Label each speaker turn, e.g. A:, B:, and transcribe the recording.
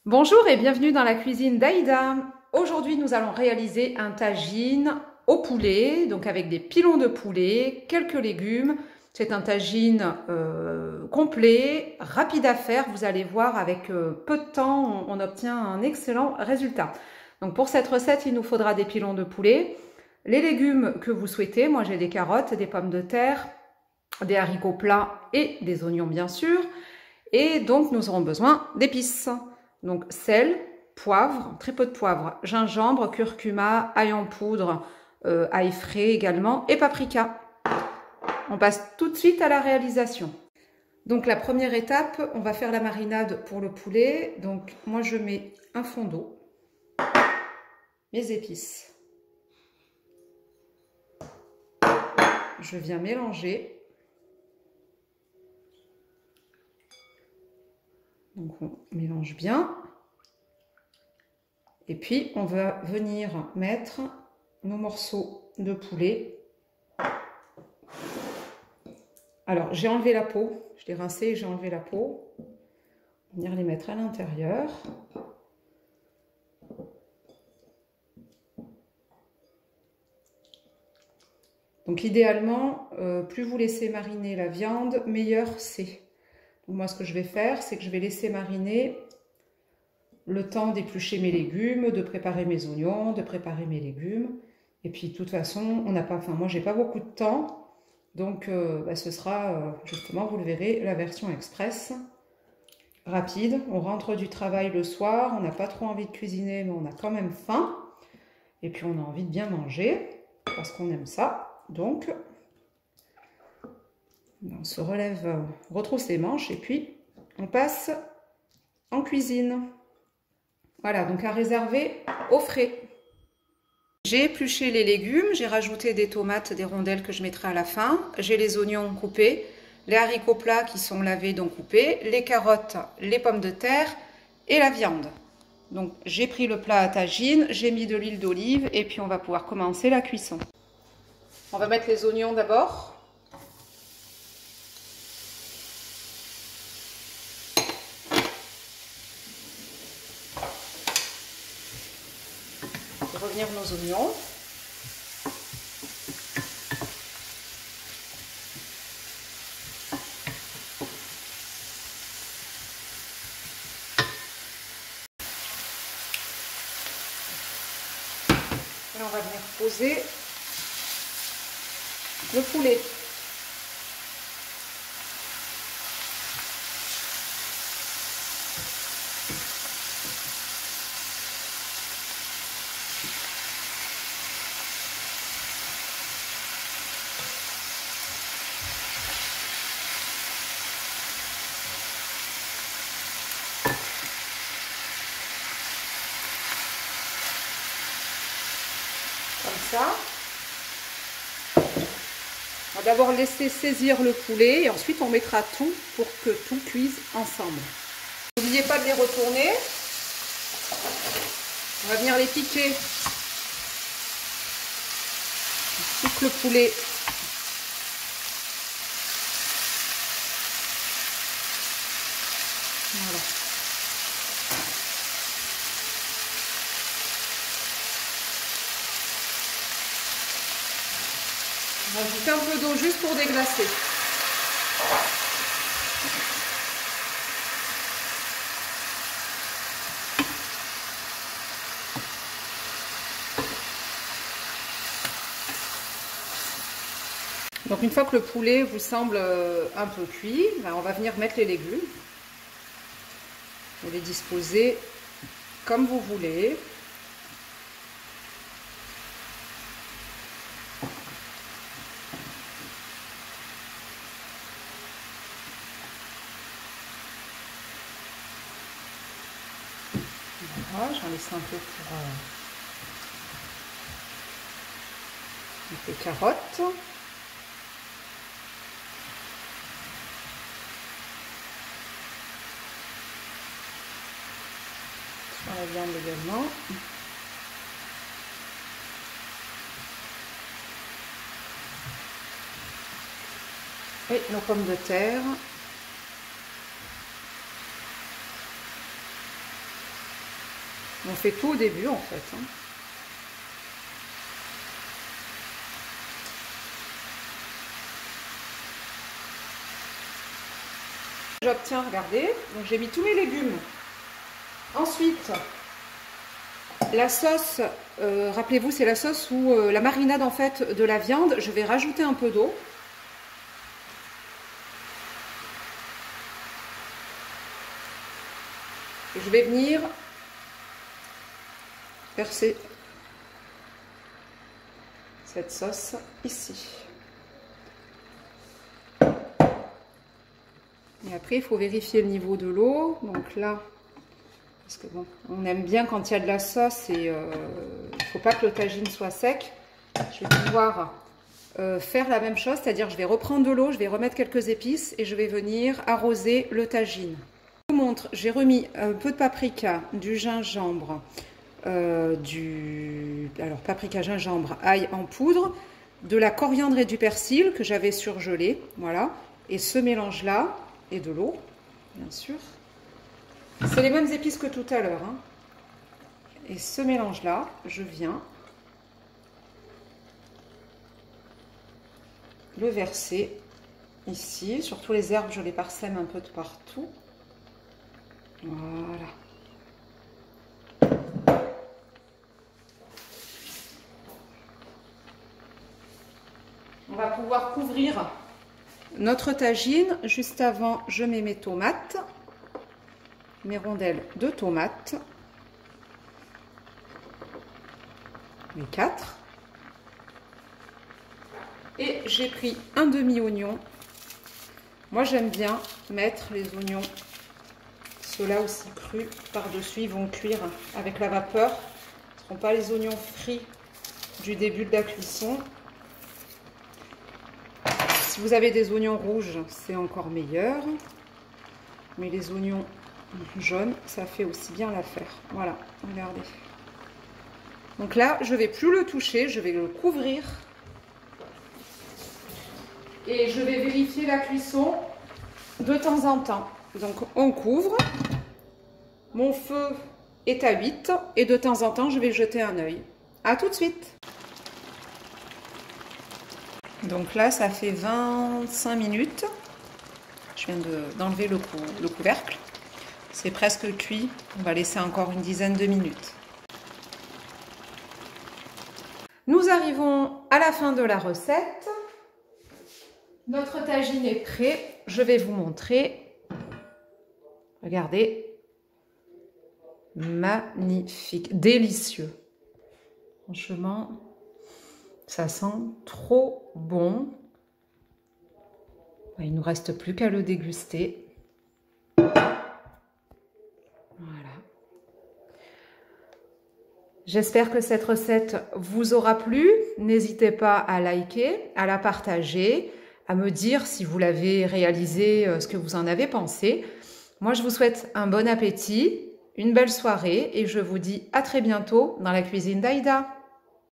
A: Bonjour et bienvenue dans la cuisine d'Aïda. Aujourd'hui, nous allons réaliser un tagine au poulet, donc avec des pilons de poulet, quelques légumes. C'est un tagine complet, rapide à faire. Vous allez voir, avec peu de temps, on obtient un excellent résultat. Donc pour cette recette, il nous faudra des pilons de poulet, les légumes que vous souhaitez. Moi, j'ai des carottes, des pommes de terre, des haricots plats et des oignons, bien sûr. Et donc, nous aurons besoin d'épices. Donc, sel, poivre, très peu de poivre, gingembre, curcuma, ail en poudre, ail frais également et paprika. On passe tout de suite à la réalisation. Donc, la première étape, on va faire la marinade pour le poulet. Donc, moi, je mets un fond d'eau, mes épices. Je viens mélanger. Donc, on mélange bien. Et puis, on va venir mettre nos morceaux de poulet. Alors, j'ai enlevé la peau. Je l'ai rincé et j'ai enlevé la peau. On va venir les mettre à l'intérieur. Donc, idéalement, plus vous laissez mariner la viande, meilleur c'est. Donc, moi, ce que je vais faire, c'est que je vais laisser mariner le temps d'éplucher mes légumes, de préparer mes oignons, de préparer mes légumes. Et puis, de toute façon, on n'a pas, moi, j'ai pas beaucoup de temps. Donc, ce sera, justement, vous le verrez, la version express, rapide. On rentre du travail le soir, on n'a pas trop envie de cuisiner, mais on a quand même faim. Et puis, on a envie de bien manger, parce qu'on aime ça. Donc, on se relève, on retrousse les manches, et puis, on passe en cuisine. Voilà, donc à réserver au frais. J'ai épluché les légumes, j'ai rajouté des tomates, des rondelles que je mettrai à la fin. J'ai les oignons coupés, les haricots plats qui sont lavés donc coupés, les carottes, les pommes de terre et la viande. Donc j'ai pris le plat à tagine, j'ai mis de l'huile d'olive et puis on va pouvoir commencer la cuisson. On va mettre les oignons d'abord. Revenir nos oignons. Et on va venir poser le poulet. Comme ça. On va d'abord laisser saisir le poulet et ensuite on mettra tout pour que tout cuise ensemble. N'oubliez pas de les retourner. On va venir les piquer. On pique le poulet. Voilà. On va ajouter un peu d'eau juste pour déglacer. Donc une fois que le poulet vous semble un peu cuit, on va venir mettre les légumes. Vous les disposer comme vous voulez. Voilà, j'en laisse un peu pour les carottes. Sur la viande également. Et nos pommes de terre. On fait tout au début en fait. Hein. J'obtiens, regardez, donc j'ai mis tous mes légumes. Ensuite, la sauce, rappelez-vous, c'est la sauce ou la marinade en fait de la viande. Je vais rajouter un peu d'eau. Je vais venir verser cette sauce ici. Et après, il faut vérifier le niveau de l'eau. Donc là, parce que bon, on aime bien quand il y a de la sauce et il ne faut pas que le tagine soit sec. Je vais pouvoir faire la même chose, c'est-à-dire je vais reprendre de l'eau, je vais remettre quelques épices et je vais venir arroser le tagine. Je vous montre, j'ai remis un peu de paprika, du gingembre, alors paprika, gingembre, ail en poudre, de la coriandre et du persil que j'avais surgelé, voilà. Et ce mélange-là, et de l'eau, bien sûr. C'est les mêmes épices que tout à l'heure. Hein. Et ce mélange-là, je viens le verser ici. Sur tous les herbes, je les parsème un peu de partout. Voilà. On va pouvoir couvrir notre tagine. Juste avant, je mets mes tomates, mes rondelles de tomates, les 4. Et j'ai pris un demi-oignon. Moi, j'aime bien mettre les oignons, ceux-là aussi crus, par-dessus. Ils vont cuire avec la vapeur. Ce ne seront pas les oignons frits du début de la cuisson. Si vous avez des oignons rouges, c'est encore meilleur. Mais les oignons jaunes, ça fait aussi bien l'affaire. Voilà, regardez. Donc là, je ne vais plus le toucher, je vais le couvrir. Et je vais vérifier la cuisson de temps en temps. Donc on couvre. Mon feu est à 8 et de temps en temps, je vais jeter un œil. À tout de suite. Donc là, ça fait 25 minutes. Je viens d'enlever le couvercle. C'est presque cuit. On va laisser encore une dizaine de minutes. Nous arrivons à la fin de la recette. Notre tagine est prêt. Je vais vous montrer. Regardez. Magnifique. Délicieux. Franchement, ça sent trop bon. Il ne nous reste plus qu'à le déguster. Voilà. J'espère que cette recette vous aura plu. N'hésitez pas à liker, à la partager, à me dire si vous l'avez réalisé, ce que vous en avez pensé. Moi, je vous souhaite un bon appétit, une belle soirée et je vous dis à très bientôt dans la cuisine d'Aïda.